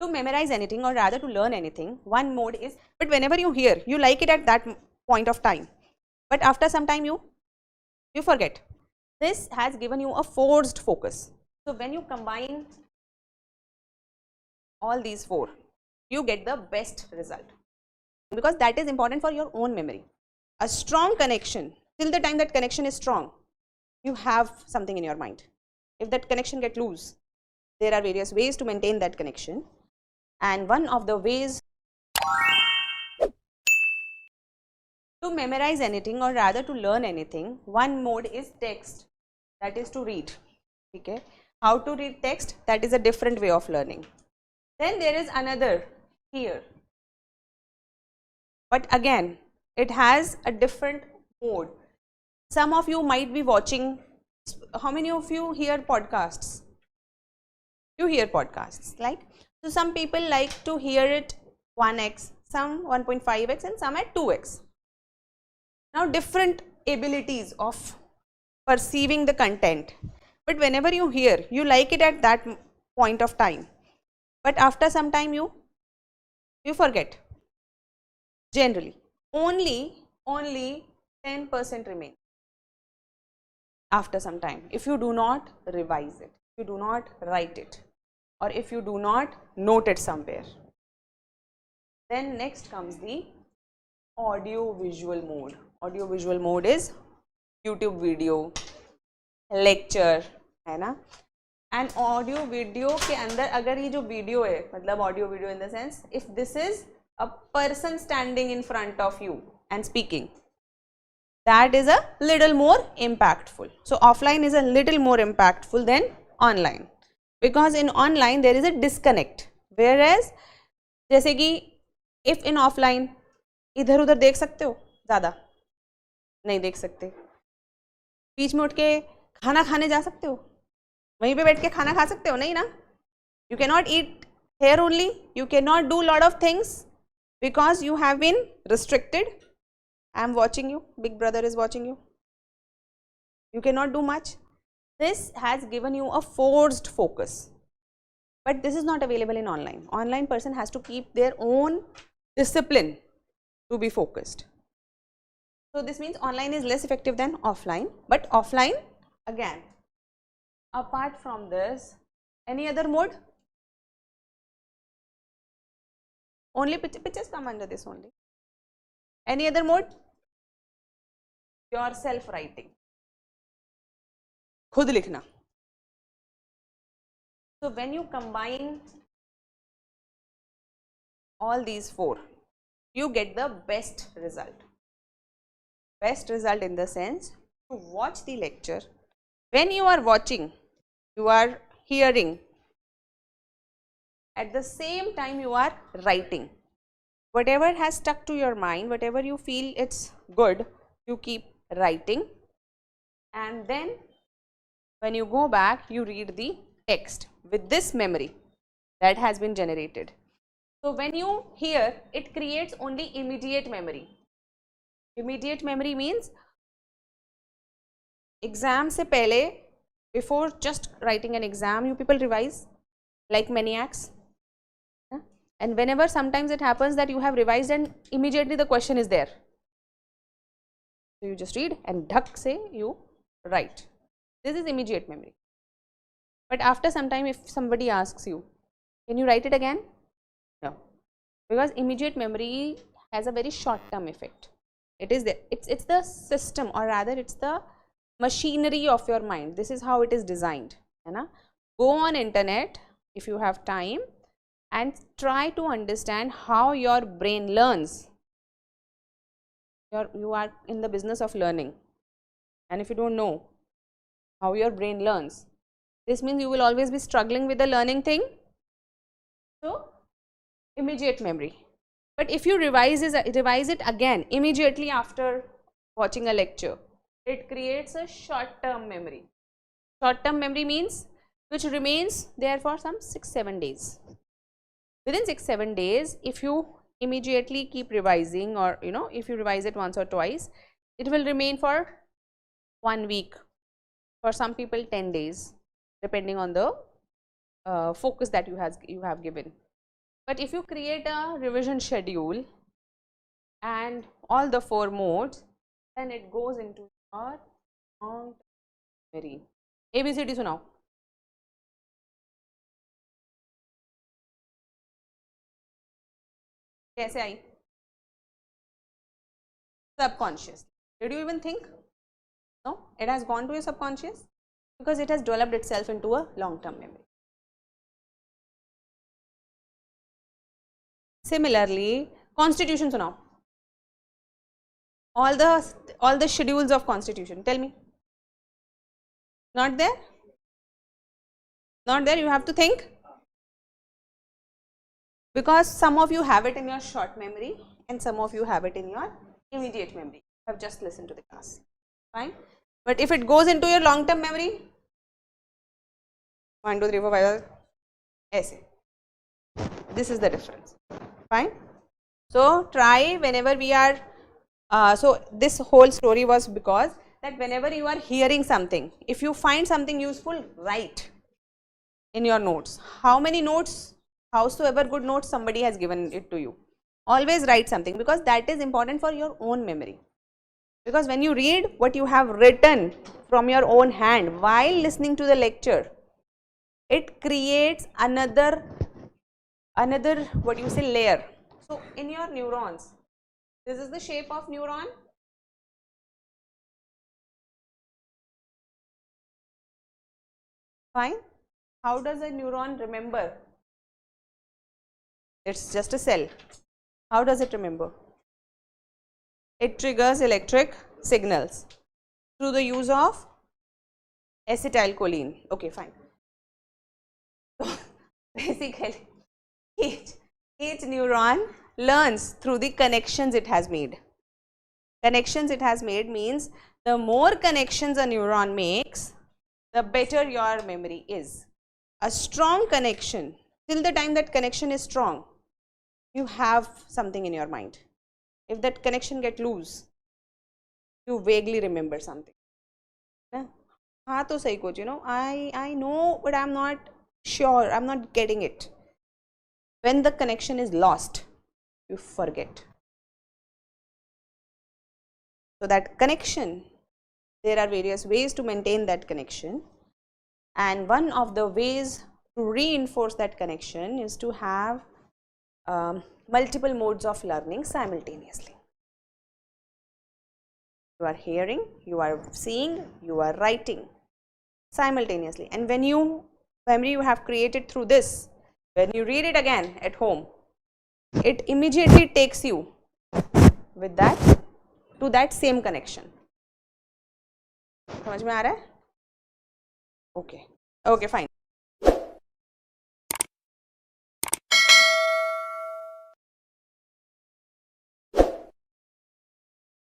to memorize anything or rather to learn anything, one mode is, but whenever you hear, you like it at that point of time, but after some time you forget. This has given you a forced focus. So when you combine all these four, you get the best result, because that is important for your own memory. A strong connection, till the time that connection is strong, you have something in your mind. If that connection gets loose, there are various ways to maintain that connection, and one of the ways to memorize anything or rather to learn anything, one mode is text, that is to read. Okay, how to read text, that is a different way of learning. Then there is another here, but again it has a different mode. Some of you might be watching, how many of you hear podcasts? You hear podcasts, like, so some people like to hear it 1x, some 1.5x and some at 2x. Now different abilities of perceiving the content, but whenever you hear, you like it at that point of time, but after some time you forget. Generally only 10% remain after some time, if you do not revise it, if you do not write it, or if you do not note it somewhere. Then next comes the audio visual mode. Audio visual mode is YouTube video, lecture, है ना. And audio video के अंदर अगर ये जो video है, मतलब audio video in the sense, if this is a person standing in front of you and speaking, that is a little more impactful. So offline is a little more impactful than online, because in online there is a disconnect, whereas जैसे कि if in offline इधर उधर देख सकते हो, ज़्यादा नहीं देख सकते. बीच में उठ के खाना खाने जा सकते हो, वहीं पे बैठ के खाना खा सकते हो, नहीं ना. You cannot eat here only, you cannot do lot of things because you have been restricted. I am watching you, big brother is watching you, you cannot do much. This has given you a forced focus, but this is not available in online. Online person has to keep their own discipline to be focused. So this means online is less effective than offline, but offline again. Apart from this, any other mode? Only pictures come under this only. Any other mode? Your self writing, खुद लिखना. So when you combine all these four, you get the best result. Best result in the sense, to watch the lecture, when you are watching, you are hearing, at the same time you are writing. Whatever has stuck to your mind, whatever you feel it's good, you keep writing, and then when you go back, you read the text with this memory that has been generated. So when you hear, it creates only immediate memory. Immediate memory means exam se pehle, before just writing an exam, you people revise like maniacs. And whenever sometimes it happens that you have revised and immediately the question is there, so you just read and dhak se you write. This is immediate memory. But after some time, if somebody asks you, can you write it again? No, because immediate memory has a very short term effect. It is it's the system, or rather it's the machinery of your mind. This is how it is designed. Go on internet if you have time and try to understand how your brain learns. You are in the business of learning, and if you don't know how your brain learns, this means you will always be struggling with the learning thing. So immediate memory. But if you revise it again immediately after watching a lecture, it creates a short term memory. Short term memory means which remains there for some 6-7 days. Within 6-7 days, if you immediately keep revising, or if you revise it once or twice, it will remain for 1 week, for some people 10 days, depending on the focus that you have given. But if you create a revision schedule and all the 4 modes, then it goes into your long memory. ABCD सुनाओ. कैसे आई? Subconscious. Did you even think? No, it has gone to your subconscious because it has developed itself into a long-term memory. Similarly, constitution सुनाओ. All the schedules of constitution. Tell me. Not there? Not there. You have to think. Because some of you have it in your short memory and some of you have it in your immediate memory. You have just listened to the class. Fine. But if it goes into your long term memory, 1, 2, 3, 4, 5, essay. This is the difference. Fine. So try whenever we are, so this whole story was because that whenever you are hearing something, if you find something useful, write in your notes. How many notes? Howsoever good notes somebody has given it to you. Always write something because that is important for your own memory. Because when you read what you have written from your own hand while listening to the lecture, it creates another what you say layer. So in your neurons, this is the shape of neuron. Fine. How does a neuron remember? It's just a cell. How does it remember? It triggers electric signals through the use of acetylcholine. Okay, fine. So basically, each neuron learns through the connections it has made. Connections it has made means the more connections a neuron makes, the better your memory is. A strong connection, till the time that connection is strong, you have something in your mind. If that connection gets loose, you vaguely remember something. हाँ तो सही coach, you know, I know, but I'm not sure, I'm not getting it. When the connection is lost, you forget. So that connection, there are various ways to maintain that connection, and one of the ways to reinforce that connection is to have multiple modes of learning simultaneously. You are hearing, you are seeing, you are writing simultaneously, and when you memory you have created through this, when you read it again at home, it immediately takes you with that to that same connection. समझ में आ रहा है? Okay, okay, fine.